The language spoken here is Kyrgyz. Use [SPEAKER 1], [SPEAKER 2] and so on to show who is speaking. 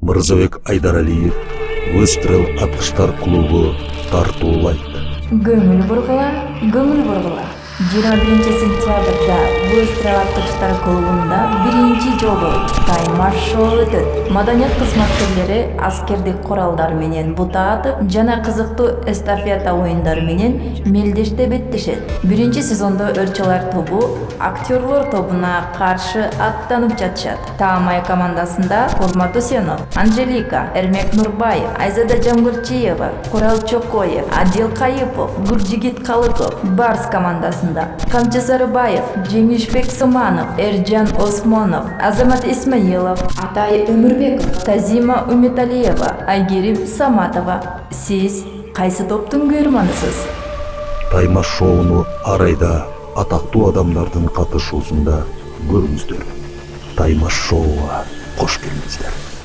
[SPEAKER 1] Мырзабек Айдаралиев Выстрел атыштар клубу тартуулайт.
[SPEAKER 2] Көңүл бургула. 21 сентябрда Выстрел атыштар клубунда биринчи жолу тайм-шоу өтөт. Маданият кызматкерлери аскердик куралдар менен бута атып жана кызыктуу эстафета оюндары менен мелдеште беттешет. Биринчи сезондо Өрчөлөр тобу актерлор тобуна каршы аттанып жатышат. Таамай командасында Формат Усенов, Анжелика, Эрмек Нурбаев, Айзада Жамгырчиева, Курал Чокоев, Адил Кайыпов, Гуржигит Калыков, Барс командасында Камчы Сарыбаев, Жеңишбек Сыманов, Эржан Осмонов, Азамат Исмаилов, Атай Өмүрбеков, Тазима Үмүталиева, Айгерим Саматова. Сиз кайсы топтун көрманысыз?
[SPEAKER 1] Тайма-шоуну ар айда атактуу адамдардын катышуусунда көрүңүздөр. Тайма-шоуга кош келиңиздер.